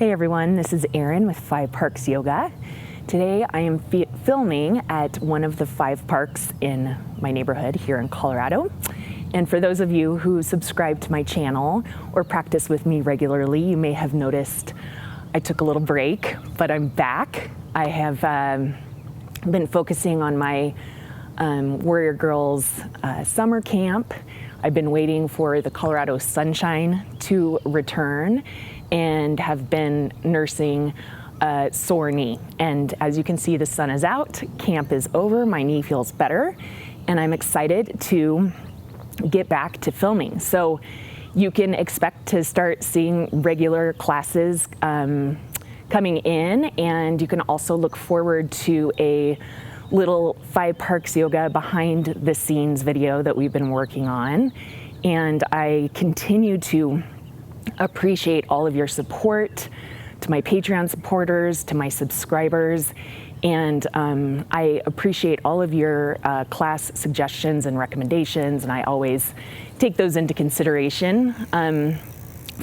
Hey everyone, this is Erin with 5 Parks Yoga. Today I am filming at one of the 5 parks in my neighborhood here in Colorado. And for those of you who subscribe to my channel or practice with me regularly, you may have noticed I took a little break, but I'm back. I have been focusing on my Warrior Girls summer camp. I've been waiting for the Colorado sunshine to return and have been nursing a sore knee. And as you can see, the sun is out, camp is over, my knee feels better, and I'm excited to get back to filming. So you can expect to start seeing regular classes coming in, and you can also look forward to a little 5 Parks Yoga behind the scenes video that we've been working on. And I continue to appreciate all of your support, to my Patreon supporters, to my subscribers, and I appreciate all of your class suggestions and recommendations, and I always take those into consideration.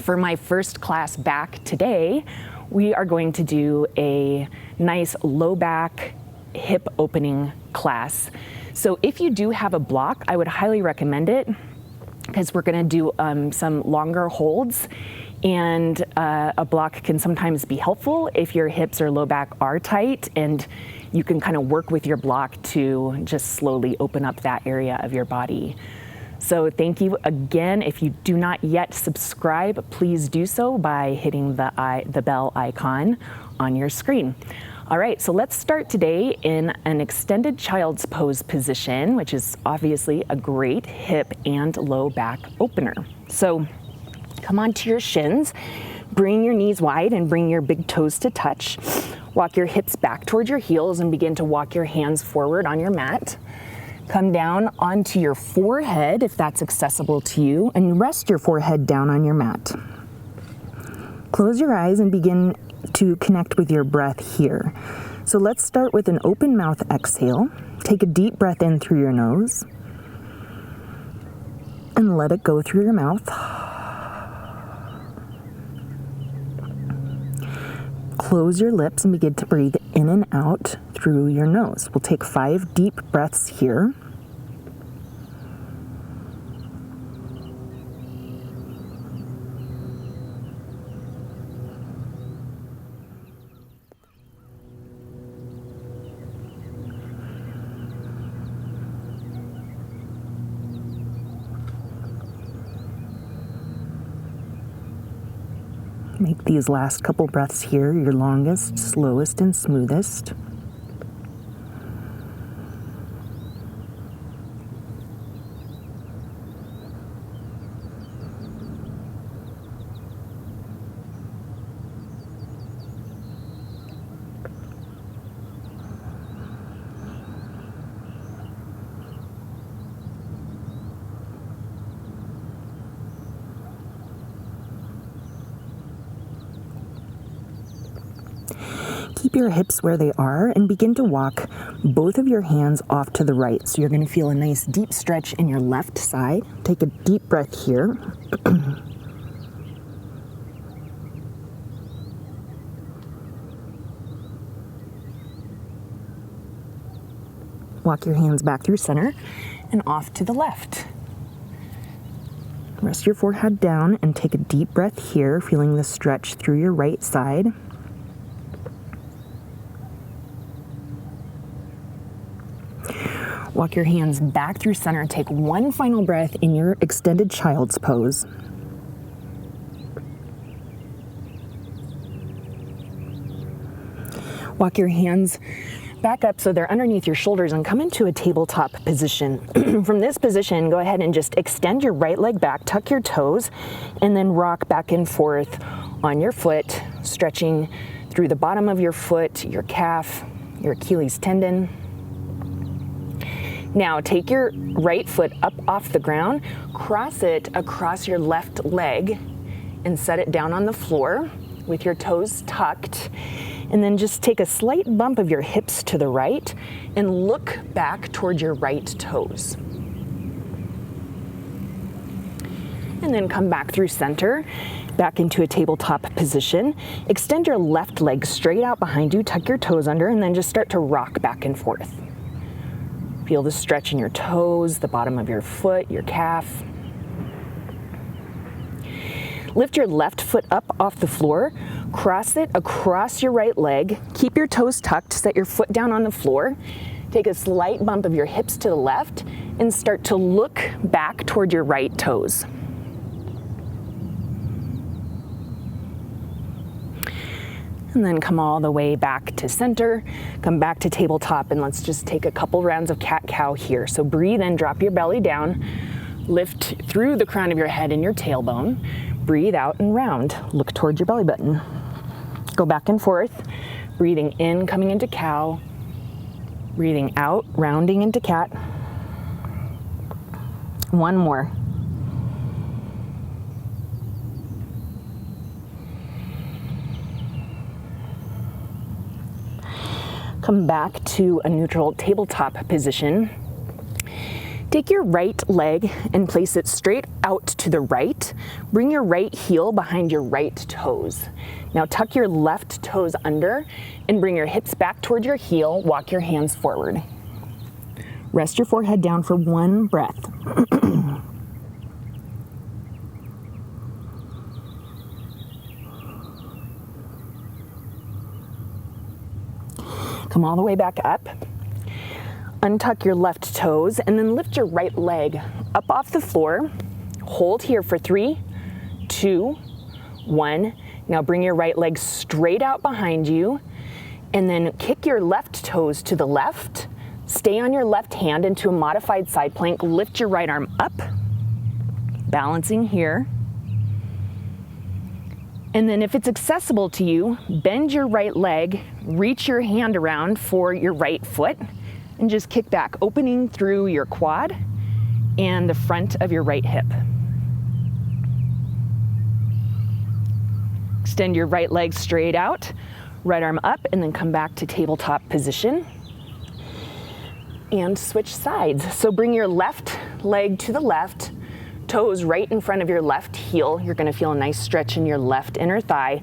For my first class back today, we are going to do a nice low back hip opening class. So if you do have a block, I would highly recommend it, because we're going to do some longer holds, and a block can sometimes be helpful if your hips or low back are tight, and you can kind of work with your block to just slowly open up that area of your body. So thank you again. If you do not yet subscribe, please do so by hitting the bell icon on your screen. All right, so let's start today in an extended child's pose position, which is obviously a great hip and low back opener. So come onto your shins, bring your knees wide and bring your big toes to touch. Walk your hips back towards your heels and begin to walk your hands forward on your mat. Come down onto your forehead if that's accessible to you, and rest your forehead down on your mat. Close your eyes and begin to connect with your breath here. So let's start with an open mouth exhale. Take a deep breath in through your nose and let it go through your mouth. Close your lips and begin to breathe in and out through your nose. We'll take 5 deep breaths here. Make these last couple breaths here your longest, slowest, and smoothest. Keep your hips where they are and begin to walk both of your hands off to the right. So you're going to feel a nice deep stretch in your left side. Take a deep breath here. Walk your hands back through center and off to the left. Rest your forehead down and take a deep breath here, feeling the stretch through your right side. Walk your hands back through center. Take one final breath in your extended child's pose. Walk your hands back up so they're underneath your shoulders and come into a tabletop position. From this position, go ahead and just extend your right leg back, tuck your toes, and then rock back and forth on your foot, stretching through the bottom of your foot, your calf, your Achilles tendon. Now take your right foot up off the ground, cross it across your left leg, and set it down on the floor with your toes tucked. And then just take a slight bump of your hips to the right and look back toward your right toes. And then come back through center, back into a tabletop position. Extend your left leg straight out behind you, tuck your toes under, and then just start to rock back and forth. Feel the stretch in your toes, the bottom of your foot, your calf. Lift your left foot up off the floor, cross it across your right leg, keep your toes tucked, set your foot down on the floor, take a slight bump of your hips to the left, and start to look back toward your right toes. And then come all the way back to center, come back to tabletop, and let's just take a couple rounds of cat-cow here. So breathe in, drop your belly down, lift through the crown of your head and your tailbone, breathe out and round, look towards your belly button. Go back and forth, breathing in, coming into cow, breathing out, rounding into cat. One more. Come back to a neutral tabletop position. Take your right leg and place it straight out to the right. Bring your right heel behind your right toes. Now tuck your left toes under and bring your hips back toward your heel. Walk your hands forward. Rest your forehead down for one breath. Come all the way back up. Untuck your left toes and then lift your right leg up off the floor. Hold here for 3, 2, 1. Now bring your right leg straight out behind you and then kick your left toes to the left. Stay on your left hand into a modified side plank. Lift your right arm up, balancing here. And then if it's accessible to you, bend your right leg, reach your hand around for your right foot, and just kick back, opening through your quad and the front of your right hip. Extend your right leg straight out, right arm up, and then come back to tabletop position. And switch sides. So bring your left leg to the left, toes right in front of your left heel. You're gonna feel a nice stretch in your left inner thigh.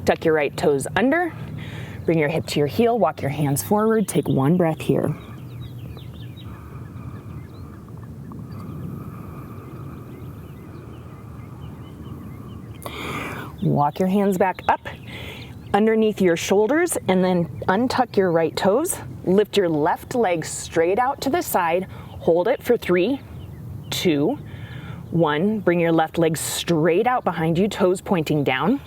Tuck your right toes under, bring your hip to your heel, walk your hands forward, take one breath here. Walk your hands back up underneath your shoulders and then untuck your right toes. Lift your left leg straight out to the side. Hold it for 3, 2, 1. Bring your left leg straight out behind you, toes pointing down.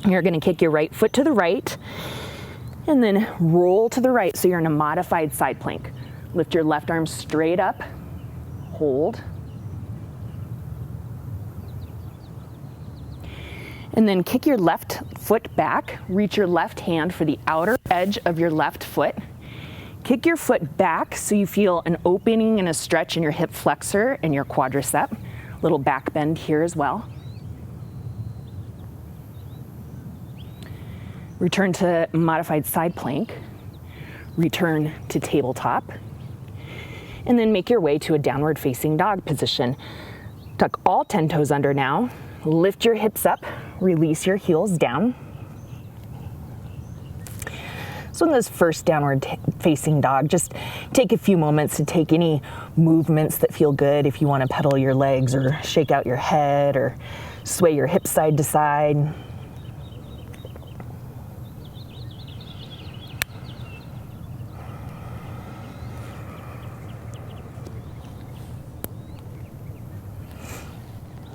You're gonna kick your right foot to the right and then roll to the right. So you're in a modified side plank. Lift your left arm straight up, hold. And then kick your left foot back, reach your left hand for the outer edge of your left foot. Kick your foot back so you feel an opening and a stretch in your hip flexor and your quadricep. Little back bend here as well. Return to modified side plank. Return to tabletop. And then make your way to a downward facing dog position. Tuck all 10 toes under now. Lift your hips up, release your heels down. So in this first downward facing dog, just take a few moments to take any movements that feel good. If you want to pedal your legs or shake out your head or sway your hips side to side.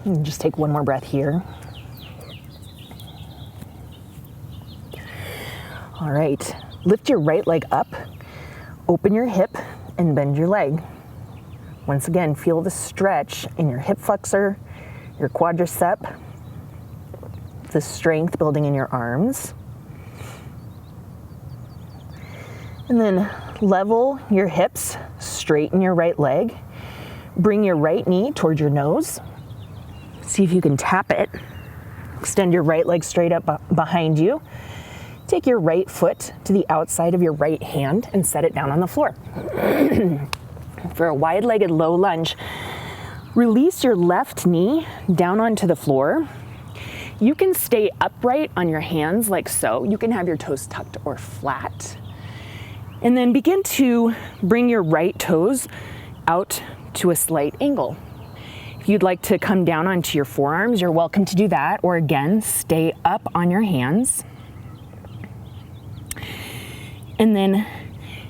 And just take one more breath here. All right, lift your right leg up, open your hip, and bend your leg. Once again, feel the stretch in your hip flexor, your quadricep, the strength building in your arms. And then level your hips, straighten your right leg, bring your right knee towards your nose. See if you can tap it. Extend your right leg straight up behind you. Take your right foot to the outside of your right hand and set it down on the floor. For a wide-legged low lunge, Release your left knee down onto the floor. You can stay upright on your hands like so. You can have your toes tucked or flat. And then begin to bring your right toes out to a slight angle. If you'd like to come down onto your forearms, you're welcome to do that. Or again, stay up on your hands. And then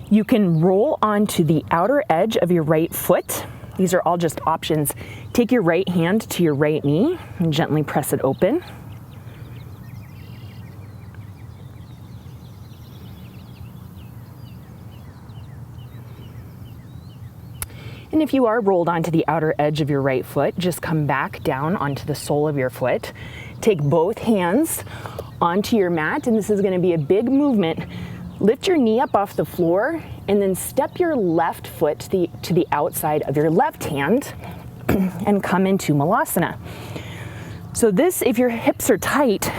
you can roll onto the outer edge of your right foot. These are all just options. Take your right hand to your right knee and gently press it open. And if you are rolled onto the outer edge of your right foot, just come back down onto the sole of your foot. Take both hands onto your mat, and this is going to be a big movement. Lift your knee up off the floor and then step your left foot to the outside of your left hand and come into malasana. So this, if your hips are tight,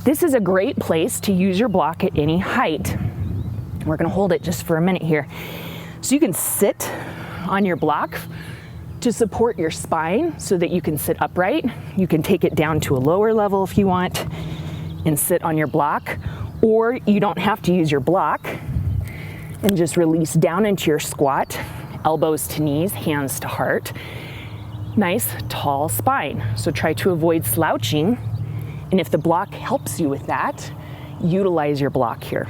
this is a great place to use your block at any height. We're going to hold it just for a minute here. So you can sit on your block to support your spine so that you can sit upright. You can take it down to a lower level if you want and sit on your block. Or you don't have to use your block and just release down into your squat, elbows to knees, hands to heart. Nice tall spine. So try to avoid slouching. And if the block helps you with that, utilize your block here.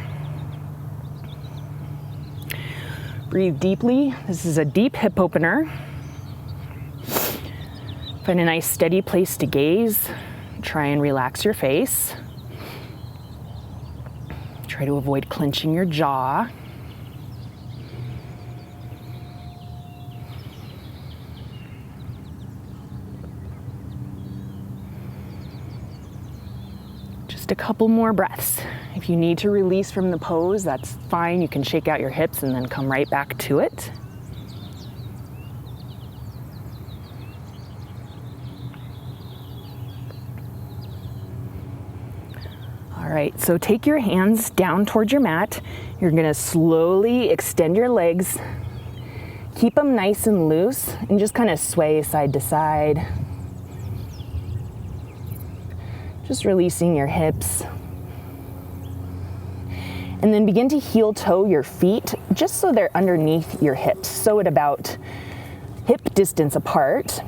Breathe deeply. This is a deep hip opener. Find a nice steady place to gaze. Try and relax your face. Try to avoid clenching your jaw. Just a couple more breaths. If you need to release from the pose, that's fine. You can shake out your hips and then come right back to it. All right, so take your hands down towards your mat. You're gonna slowly extend your legs. Keep them nice and loose and just kind of sway side to side. Just releasing your hips. And then begin to heel toe your feet just so they're underneath your hips. So at about hip distance apart.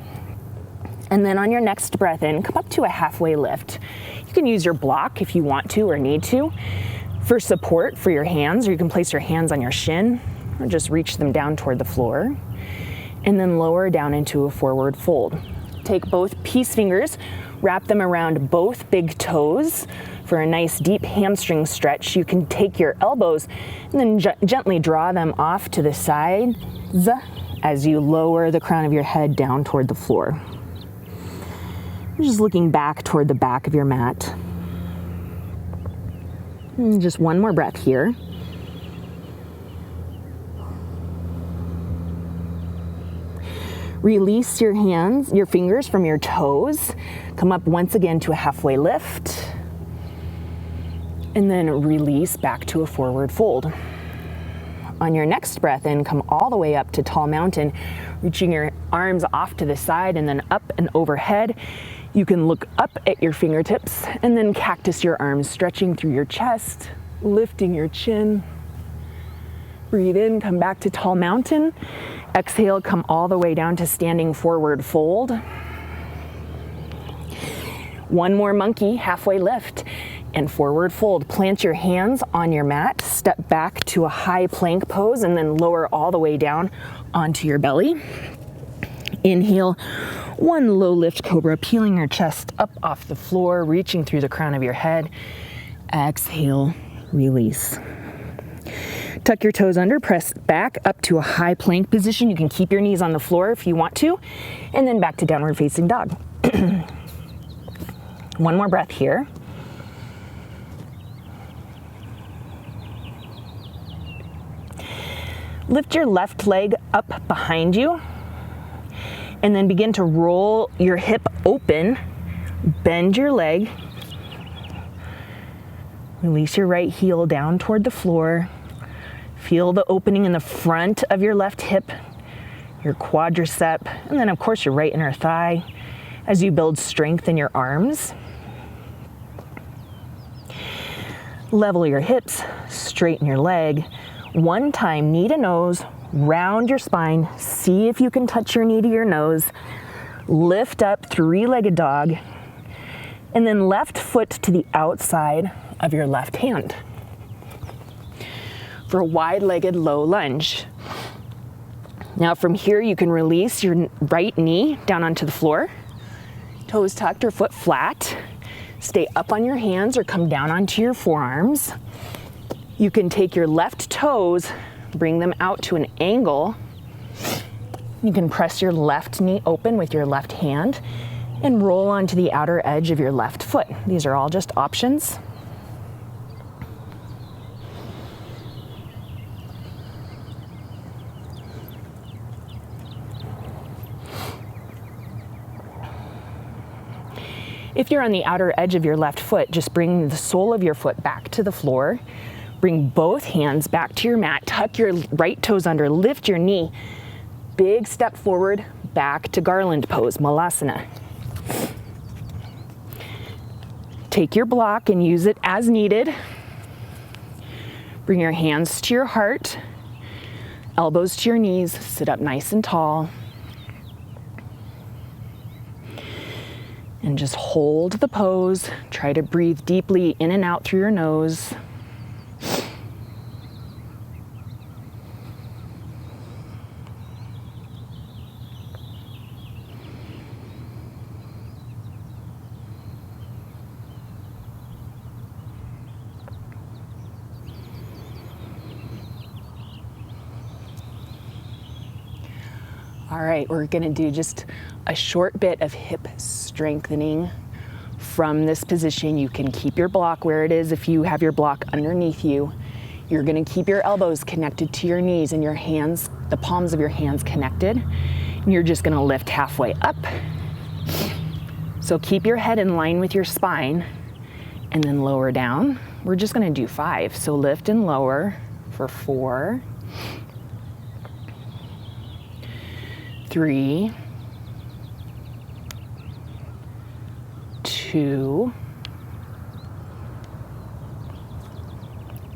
And then on your next breath in, come up to a halfway lift. You can use your block if you want to or need to for support for your hands, or you can place your hands on your shin or just reach them down toward the floor. And then lower down into a forward fold. Take both peace fingers, wrap them around both big toes for a nice deep hamstring stretch. You can take your elbows and then gently draw them off to the sides as you lower the crown of your head down toward the floor. You're just looking back toward the back of your mat. And just one more breath here. Release your hands, your fingers from your toes. Come up once again to a halfway lift. And then release back to a forward fold. On your next breath in, come all the way up to tall mountain, reaching your arms off to the side and then up and overhead. You can look up at your fingertips and then cactus your arms, stretching through your chest, lifting your chin. Breathe in, come back to tall mountain. Exhale, come all the way down to standing forward fold. One more monkey, halfway lift and forward fold. Plant your hands on your mat, step back to a high plank pose and then lower all the way down onto your belly. Inhale, one low lift cobra, peeling your chest up off the floor, reaching through the crown of your head. Exhale, release. Tuck your toes under, press back up to a high plank position. You can keep your knees on the floor if you want to, and then back to downward facing dog. One more breath here. Lift your left leg up behind you and then begin to roll your hip open. Bend your leg. Release your right heel down toward the floor. Feel the opening in the front of your left hip. your quadricep, and then of course your right inner thigh as you build strength in your arms. Level your hips, straighten your leg. One time, knee to nose, round your spine. See if you can touch your knee to your nose. Lift up, three-legged dog. And then left foot to the outside of your left hand. For a wide-legged low lunge. Now from here, you can release your right knee down onto the floor. Toes tucked or foot flat. Stay up on your hands or come down onto your forearms. You can take your left toes, bring them out to an angle. You can press your left knee open with your left hand and roll onto the outer edge of your left foot. These are all just options. If you're on the outer edge of your left foot, just bring the sole of your foot back to the floor. Bring both hands back to your mat. Tuck your right toes under, lift your knee. Big step forward, back to garland pose, malasana. Take your block and use it as needed. Bring your hands to your heart, elbows to your knees, sit up nice and tall. And just hold the pose. Try to breathe deeply in and out through your nose. All right, we're gonna do just a short bit of hip strengthening from this position. You can keep your block where it is if you have your block underneath you. You're gonna keep your elbows connected to your knees and your hands, the palms of your hands connected. And you're just gonna lift halfway up. So keep your head in line with your spine and then lower down. We're just gonna do 5. So lift and lower for 4, 3, 2,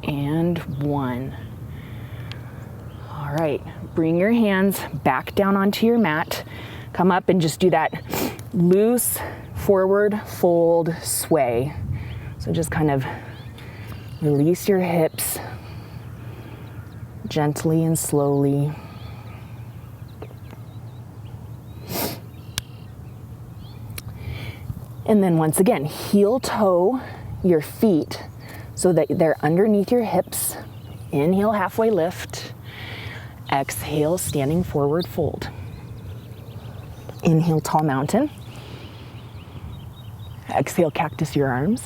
and 1. All right, bring your hands back down onto your mat. Come up and just do that loose forward fold sway. So just kind of release your hips gently and slowly. And then once again, heel toe your feet so that they're underneath your hips. Inhale, halfway lift. Exhale, standing forward fold. Inhale, tall mountain. Exhale, cactus your arms.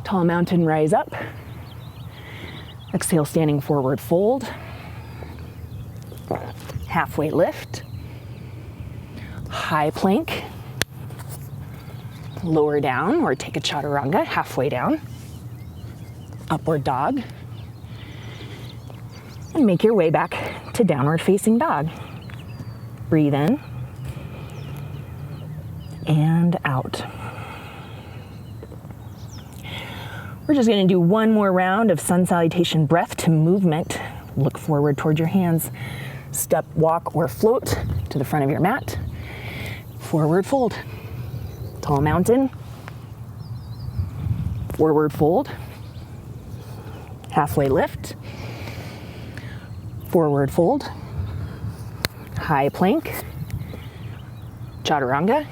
Tall mountain, rise up. Exhale, standing forward fold. Halfway lift. High plank, lower down or take a chaturanga, halfway down, upward dog, and make your way back to downward facing dog. Breathe in and out. We're just gonna do one more round of sun salutation breath to movement. Look forward towards your hands. Step, walk, or float to the front of your mat. Forward fold, tall mountain, forward fold, halfway lift, forward fold, high plank, chaturanga,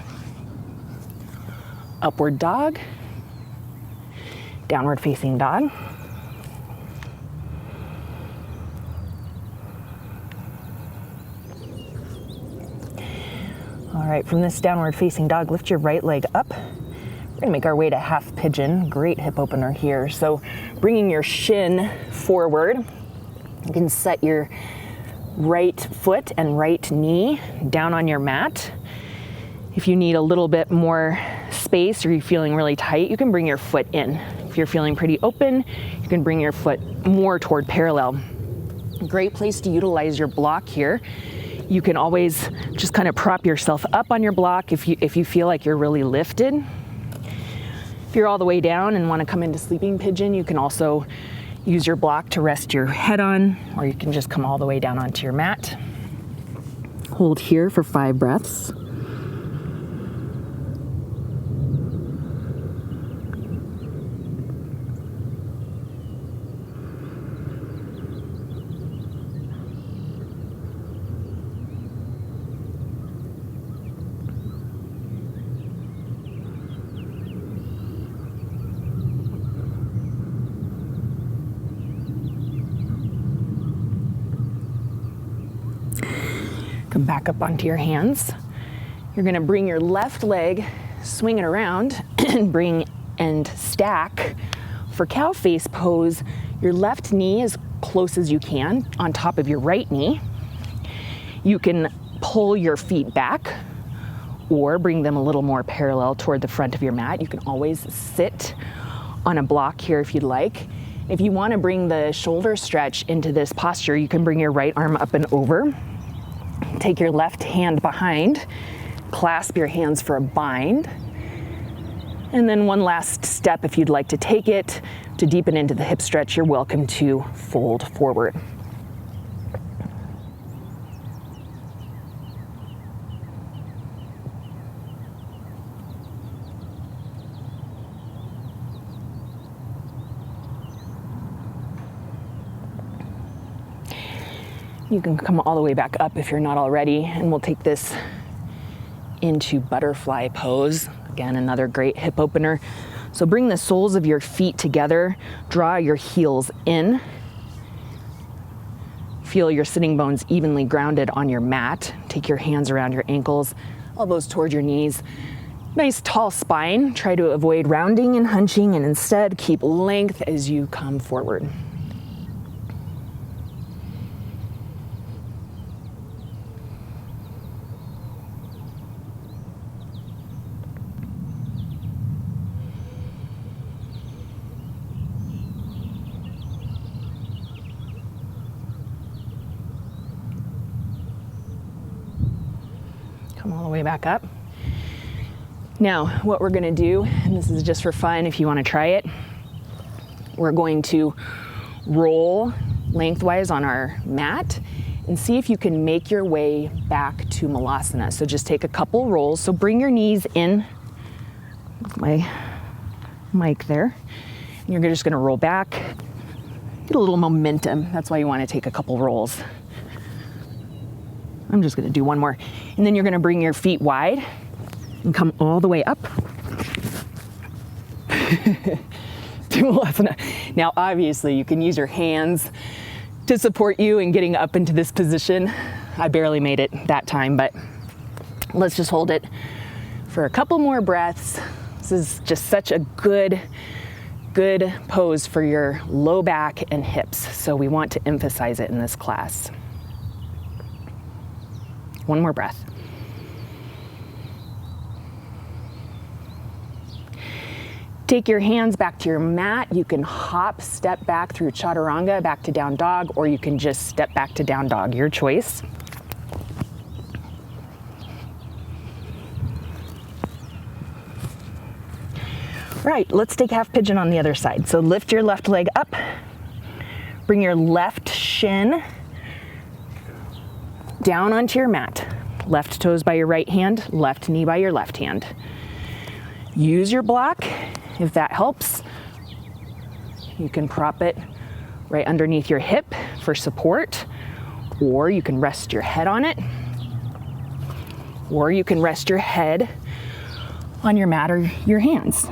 upward dog, downward facing dog. All right, from this downward facing dog, lift your right leg up. We're gonna make our way to half pigeon. Great hip opener here. So bringing your shin forward, you can set your right foot and right knee down on your mat. If you need a little bit more space or you're feeling really tight, you can bring your foot in. If you're feeling pretty open, you can bring your foot more toward parallel. Great place to utilize your block here. You can always just kind of prop yourself up on your block if you feel like you're really lifted. If you're all the way down and want to come into sleeping pigeon, you can also use your block to rest your head on, or you can just come all the way down onto your mat. Hold here for 5 breaths. Come back up onto your hands. You're gonna bring your left leg, swing it around, and bring and stack. For cow face pose, your left knee as close as you can on top of your right knee. You can pull your feet back or bring them a little more parallel toward the front of your mat. You can always sit on a block here if you'd like. If you wanna bring the shoulder stretch into this posture, you can bring your right arm up and over. Take your left hand behind, clasp your hands for a bind. And then one last step, if you'd like to take it to deepen into the hip stretch, you're welcome to fold forward. You can come all the way back up if you're not already, and we'll take this into butterfly pose. Again, another great hip opener. So bring the soles of your feet together, draw your heels in. Feel your sitting bones evenly grounded on your mat. Take your hands around your ankles, elbows toward your knees. Nice tall spine. Try to avoid rounding and hunching, and instead keep length as you come forward. Come all the way back up. Now, what we're gonna do, and this is just for fun if you wanna try it, we're going to roll lengthwise on our mat and see if you can make your way back to malasana. So just take a couple rolls. So bring your knees in, my mic there, and you're just gonna roll back, get a little momentum. That's why you wanna take a couple rolls. I'm just gonna do one more. And then you're gonna bring your feet wide and come all the way up to malasana. Now, obviously, you can use your hands to support you in getting up into this position. I barely made it that time, but let's just hold it for a couple more breaths. This is just such a good pose for your low back and hips. So we want to emphasize it in this class. One more breath. Take your hands back to your mat. You can hop, step back through chaturanga, back to down dog, or you can just step back to down dog, your choice. Right, let's take half pigeon on the other side. So lift your left leg up, bring your left shin down onto your mat. Left toes by your right hand, left knee by your left hand. Use your block if that helps. You can prop it right underneath your hip for support, or you can rest your head on it, or you can rest your head on your mat or your hands.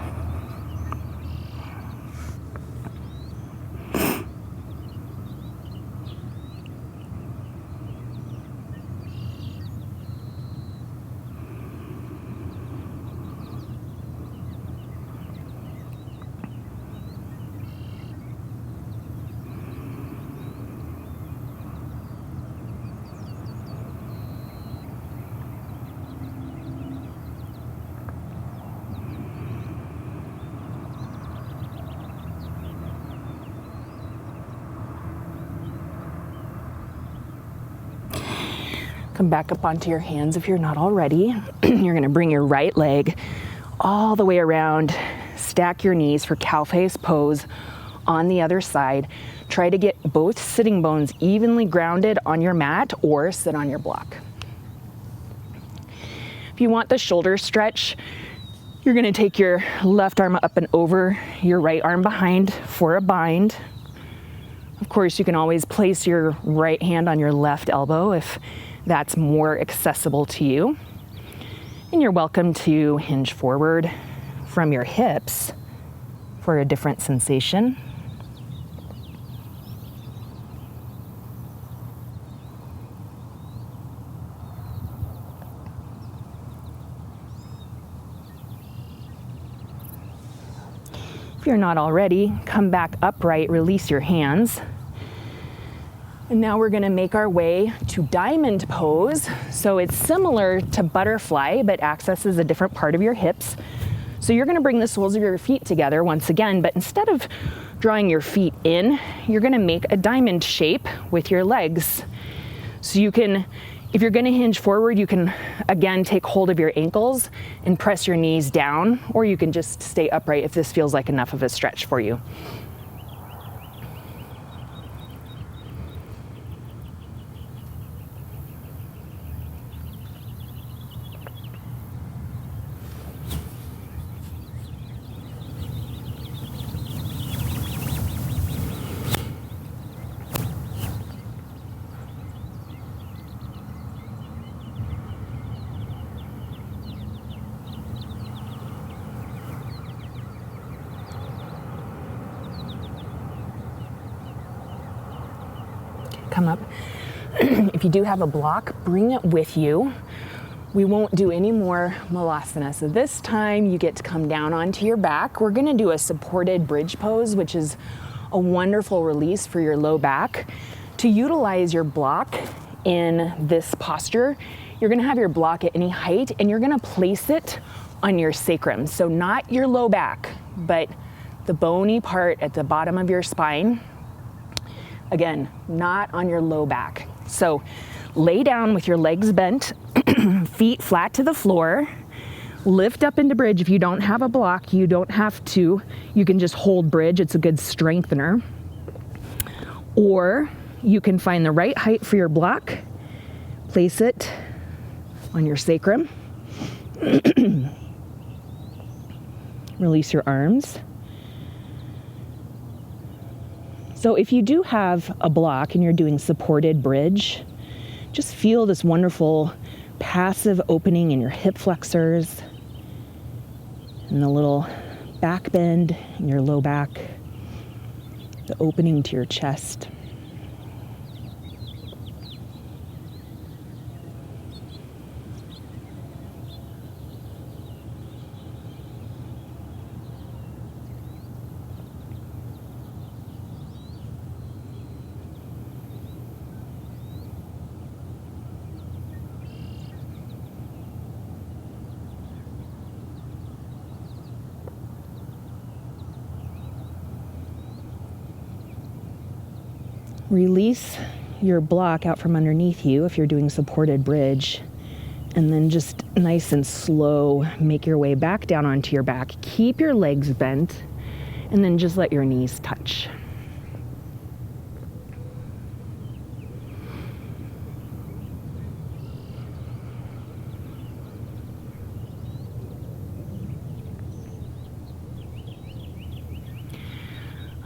Come back up onto your hands if you're not already. You're gonna bring your right leg all the way around. Stack your knees for cow face pose on the other side. Try to get both sitting bones evenly grounded on your mat or sit on your block. If you want the shoulder stretch, you're gonna take your left arm up and over your right arm behind for a bind. Of course, you can always place your right hand on your left elbow if that's more accessible to you. And you're welcome to hinge forward from your hips for a different sensation. If you're not already, come back upright, release your hands. And now we're gonna make our way to diamond pose. So it's similar to butterfly, but accesses a different part of your hips. So you're gonna bring the soles of your feet together once again, but instead of drawing your feet in, you're gonna make a diamond shape with your legs. So you can, if you're gonna hinge forward, you can again take hold of your ankles and press your knees down, or you can just stay upright if this feels like enough of a stretch for you. Come up. If you do have a block, bring it with you. We won't do any more malasana. So this time you get to come down onto your back. We're gonna do a supported bridge pose, which is a wonderful release for your low back. To utilize your block in this posture, you're gonna have your block at any height and you're gonna place it on your sacrum. So not your low back, but the bony part at the bottom of your spine. Again, not on your low back. So lay down with your legs bent, feet flat to the floor, lift up into bridge. If you don't have a block, you don't have to. You can just hold bridge. It's a good strengthener. Or you can find the right height for your block, place it on your sacrum, release your arms. So if you do have a block and you're doing supported bridge, just feel this wonderful passive opening in your hip flexors and the little back bend in your low back, the opening to your chest. Release your block out from underneath you if you're doing supported bridge, and then just nice and slow make your way back down onto your back. Keep your legs bent and then just let your knees touch.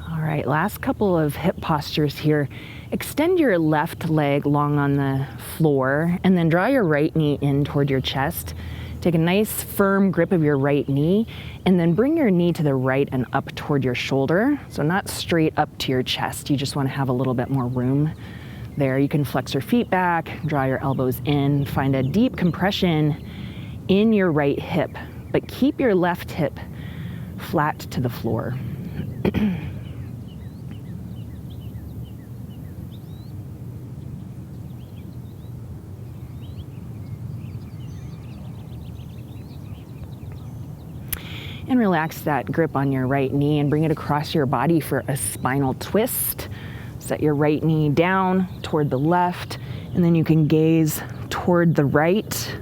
All right, last couple of hip postures here. Extend your left leg long on the floor and then draw your right knee in toward your chest. Take a nice firm grip of your right knee and then bring your knee to the right and up toward your shoulder. So not straight up to your chest. You just want to have a little bit more room there. You can flex your feet back, draw your elbows in, find a deep compression in your right hip, but keep your left hip flat to the floor. And relax that grip on your right knee and bring it across your body for a spinal twist. Set your right knee down toward the left, and then you can gaze toward the right,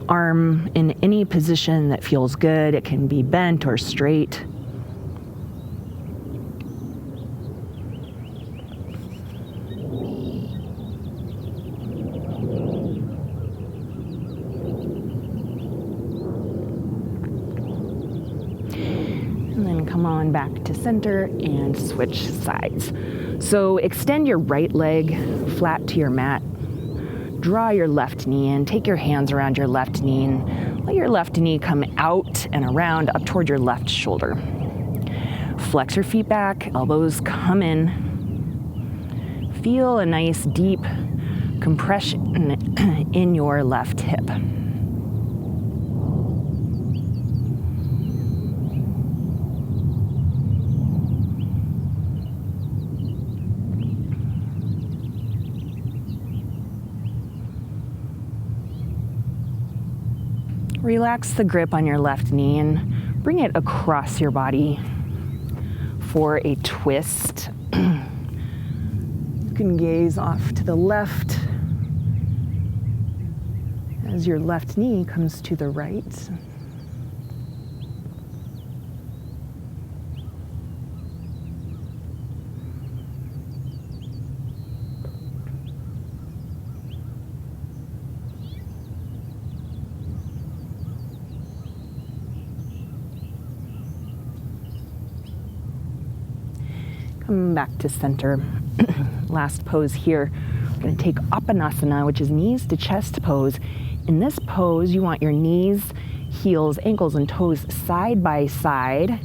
arm in any position that feels good. It can be bent or straight. And then come on back to center and switch sides. So extend your right leg flat to your mat. Draw your left knee in. Take your hands around your left knee and let your left knee come out and around up toward your left shoulder. Flex your feet back, elbows come in. Feel a nice deep compression in your left hip. Relax the grip on your left knee and bring it across your body for a twist. You can gaze off to the left as your left knee comes to the right. Come back to center. Last pose here. We're going to take Apanasana, which is knees to chest pose. In this pose, you want your knees, heels, ankles, and toes side by side.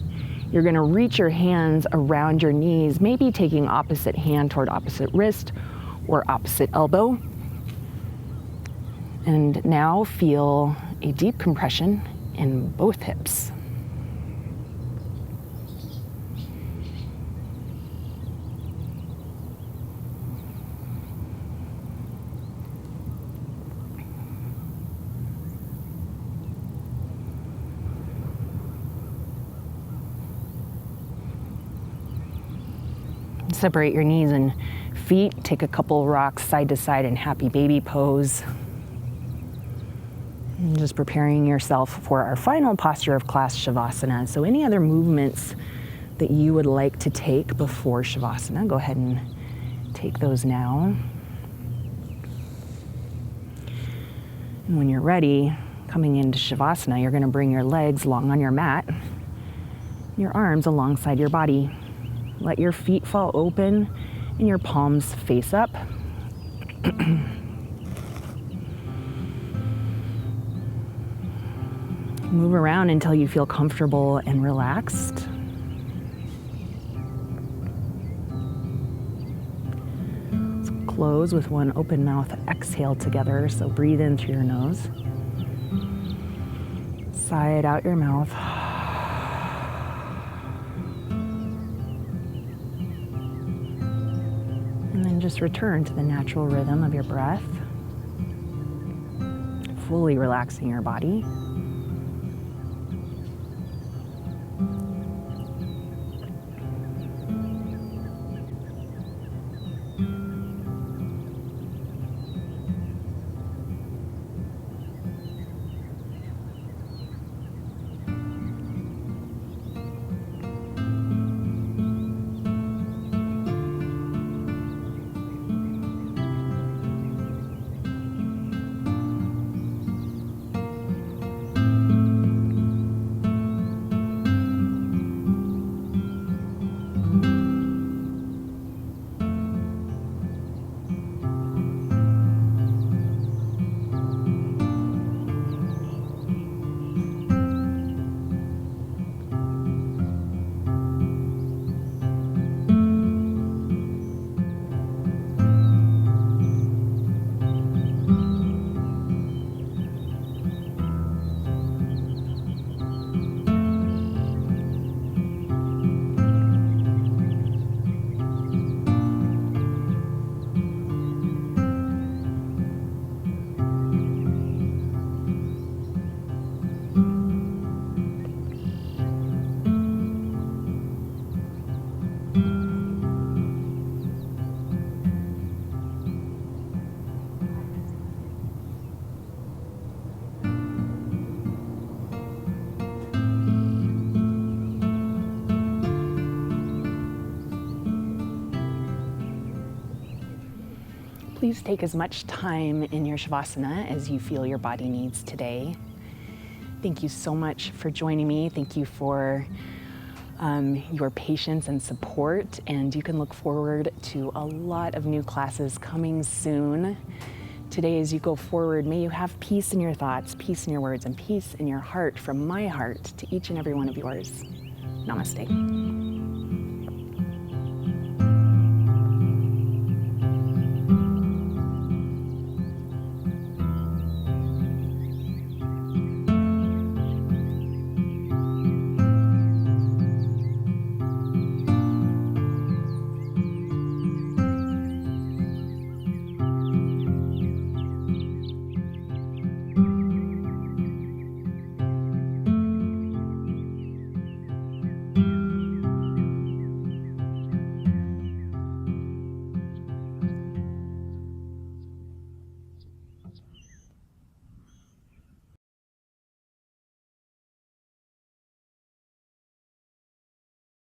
You're going to reach your hands around your knees, maybe taking opposite hand toward opposite wrist or opposite elbow. And now feel a deep compression in both hips. Separate your knees and feet. Take a couple rocks side to side in happy baby pose. And just preparing yourself for our final posture of class, Shavasana. So any other movements that you would like to take before Shavasana, go ahead and take those now. And when you're ready, coming into Shavasana, you're going to bring your legs long on your mat, your arms alongside your body. Let your feet fall open and your palms face up. Move around until you feel comfortable and relaxed. Let's close with one open mouth exhale together. So breathe in through your nose. Sigh it out your mouth. And then just return to the natural rhythm of your breath, fully relaxing your body. Please take as much time in your Shavasana as you feel your body needs today. Thank you so much for joining me. Thank you for your patience and support, and you can look forward to a lot of new classes coming soon. Today, as you go forward, may you have peace in your thoughts, peace in your words, and peace in your heart from my heart to each and every one of yours. Namaste.